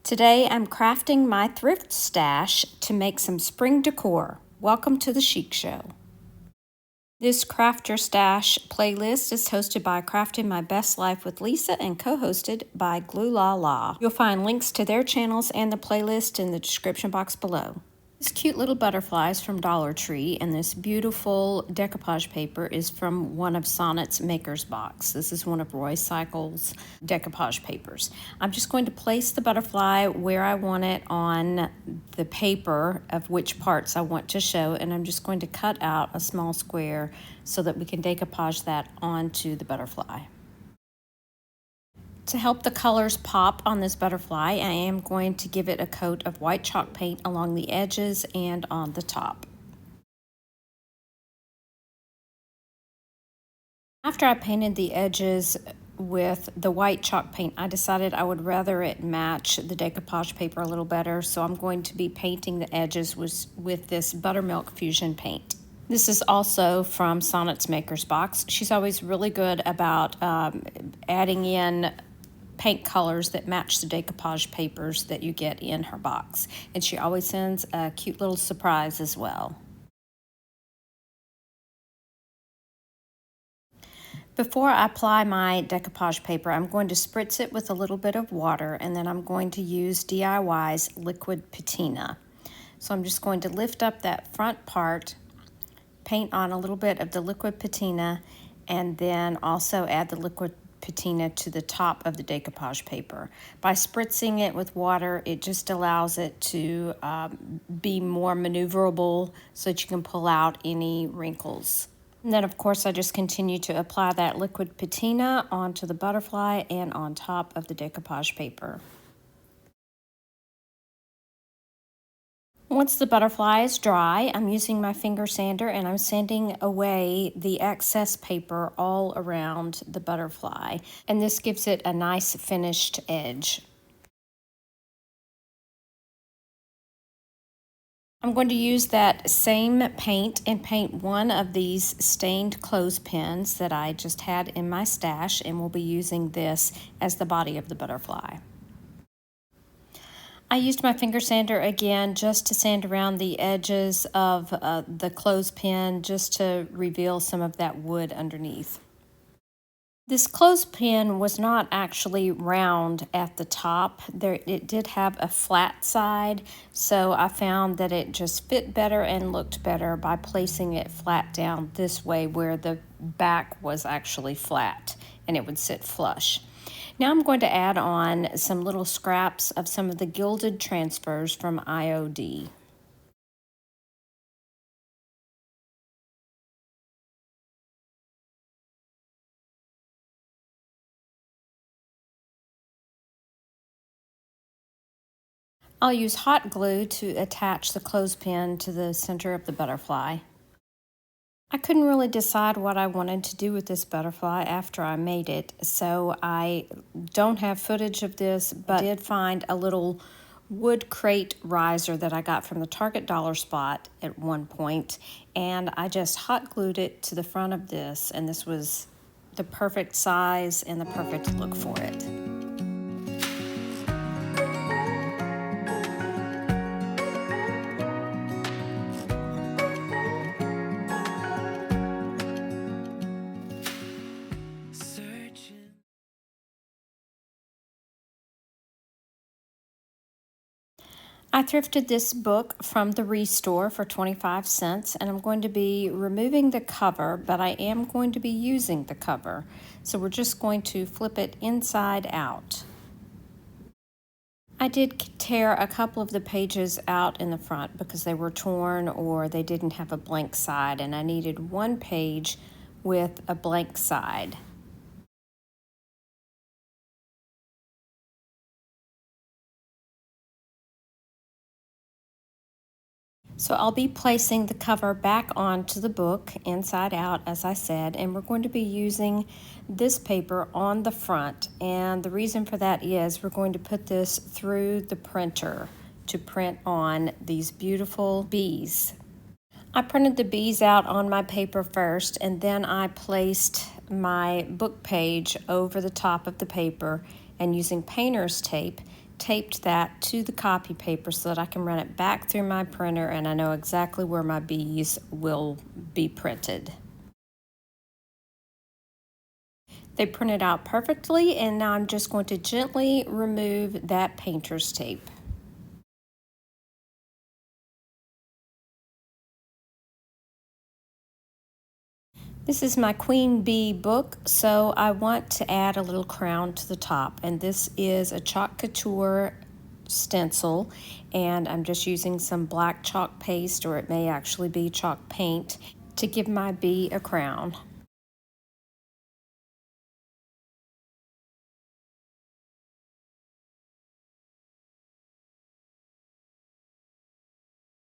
Today I'm crafting my thrift stash to make some spring decor. Welcome to the Chic Show. This Craft Your Stash playlist is hosted by Crafting My Best Life with Lisa and co-hosted by Glue La La. You'll find links to their channels and the playlist in the description box below. This cute little butterfly is from Dollar Tree, and this beautiful decoupage paper is from one of Sonnet's Maker's Box. This is one of Roy Cycle's decoupage papers. I'm just going to place the butterfly where I want it on the paper of which parts I want to show, and I'm just going to cut out a small square so that we can decoupage that onto the butterfly. To help the colors pop on this butterfly, I am going to give it a coat of white chalk paint along the edges and on the top. After I painted the edges with the white chalk paint, I decided I would rather it match the decoupage paper a little better, so I'm going to be painting the edges with this Buttermilk Fusion paint. This is also from Sonnet's Maker's Box. She's always really good about adding in paint colors that match the decoupage papers that you get in her box. And she always sends a cute little surprise as well. Before I apply my decoupage paper, I'm going to spritz it with a little bit of water, and then I'm going to use DIY's liquid patina. So I'm just going to lift up that front part, paint on a little bit of the liquid patina, and then also add the liquid patina to the top of the decoupage paper. By spritzing it with water, it just allows it to be more maneuverable so that you can pull out any wrinkles. And then, of course, I just continue to apply that liquid patina onto the butterfly and on top of the decoupage paper. Once the butterfly is dry, I'm using my finger sander and I'm sanding away the excess paper all around the butterfly. And this gives it a nice finished edge. I'm going to use that same paint and paint one of these stained clothespins that I just had in my stash, and we'll be using this as the body of the butterfly. I used my finger sander again just to sand around the edges of the clothespin, just to reveal some of that wood underneath. This clothespin was not actually round at the top. It did have a flat side, so I found that it just fit better and looked better by placing it flat down this way, where the back was actually flat and it would sit flush. Now I'm going to add on some little scraps of some of the gilded transfers from IOD. I'll use hot glue to attach the clothespin to the center of the butterfly. I couldn't really decide what I wanted to do with this butterfly after I made it, so I don't have footage of this, but I did find a little wood crate riser that I got from the Target dollar spot at one point, and I just hot glued it to the front of this, and this was the perfect size and the perfect look for it. I thrifted this book from the Restore for 25 cents, and I'm going to be removing the cover, but I am going to be using the cover. So we're just going to flip it inside out. I did tear a couple of the pages out in the front because they were torn or they didn't have a blank side, and I needed one page with a blank side. So I'll be placing the cover back onto the book inside out, as I said, and we're going to be using this paper on the front. And the reason for that is we're going to put this through the printer to print on these beautiful bees. I printed the bees out on my paper first, and then I placed my book page over the top of the paper, and using painter's tape, taped that to the copy paper so that I can run it back through my printer and I know exactly where my bees will be printed. They printed out perfectly, and now I'm just going to gently remove that painter's tape. This is my queen bee book, so I want to add a little crown to the top, and this is a chalk couture stencil, and I'm just using some black chalk paste, or it may actually be chalk paint, to give my bee a crown.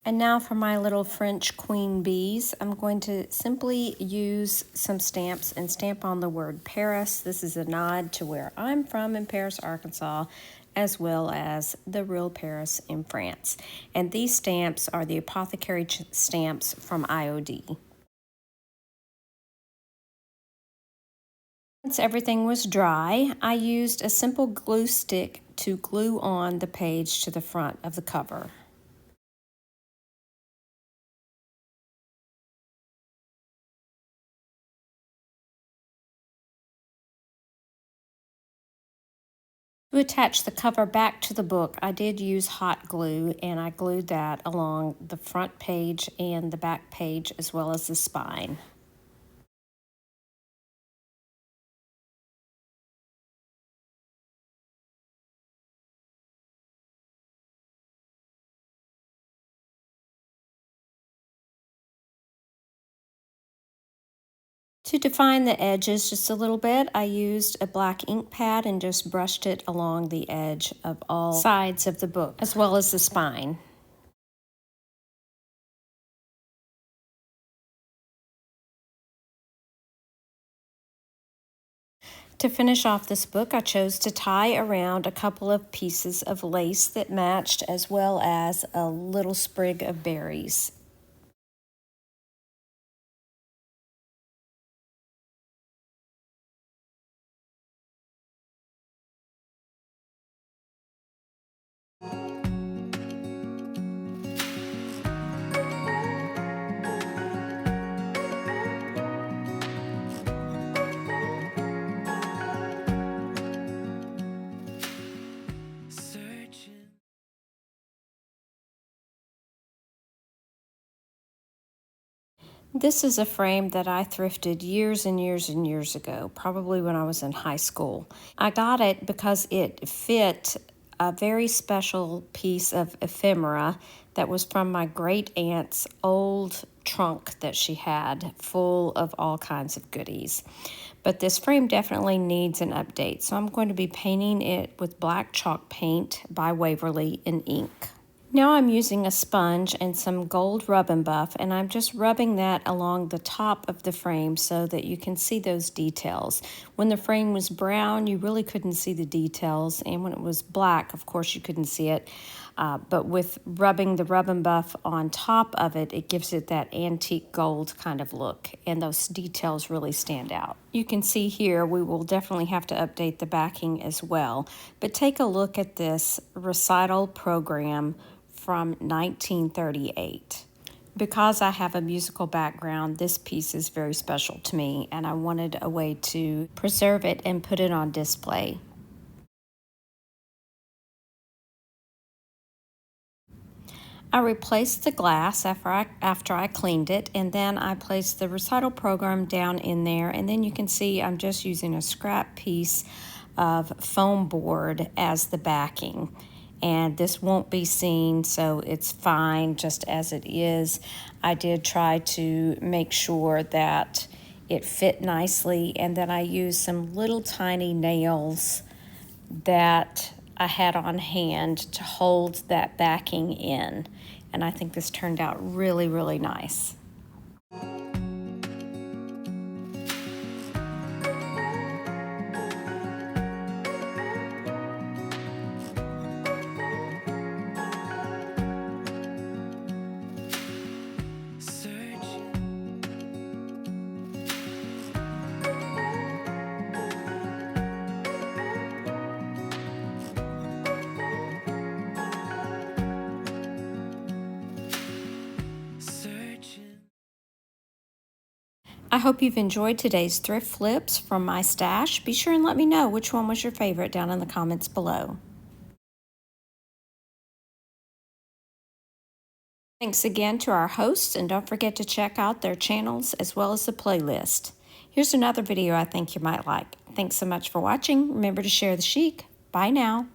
And now for my little French queen bees, I'm going to simply use some stamps and stamp on the word Paris. This is a nod to where I'm from in Paris, Arkansas, as well as the real Paris in France. And these stamps are the apothecary stamps from IOD. Once everything was dry, I used a simple glue stick to glue on the page to the front of the cover. To attach the cover back to the book, I did use hot glue, and I glued that along the front page and the back page as well as the spine. To define the edges just a little bit, I used a black ink pad and just brushed it along the edge of all sides of the book as well as the spine. To finish off this book, I chose to tie around a couple of pieces of lace that matched, as well as a little sprig of berries. This is a frame that I thrifted years and years and years ago, probably when I was in high school. I got it because it fit a very special piece of ephemera that was from my great aunt's old trunk that she had, full of all kinds of goodies. But this frame definitely needs an update, so I'm going to be painting it with black chalk paint by Waverly in ink. Now I'm using a sponge and some gold rub and buff, and I'm just rubbing that along the top of the frame so that you can see those details. When the frame was brown, you really couldn't see the details, and when it was black, of course, you couldn't see it. But with rubbing the rub and buff on top of it, it gives it that antique gold kind of look, and those details really stand out. You can see here we will definitely have to update the backing as well. But take a look at this recital program from 1938. Because I have a musical background, this piece is very special to me, and I wanted a way to preserve it and put it on display. I replaced the glass after I cleaned it, and then I placed the recital program down in there, and then you can see I'm just using a scrap piece of foam board as the backing. And this won't be seen, so it's fine just as it is. I did try to make sure that it fit nicely, and then I used some little tiny nails that I had on hand to hold that backing in. And I think this turned out really, really nice. I hope you've enjoyed today's thrift flips from my stash. Be sure and let me know which one was your favorite down in the comments below. Thanks again to our hosts, and don't forget to check out their channels as well as the playlist. Here's another video I think you might like. Thanks so much for watching. Remember to share the chic. Bye now.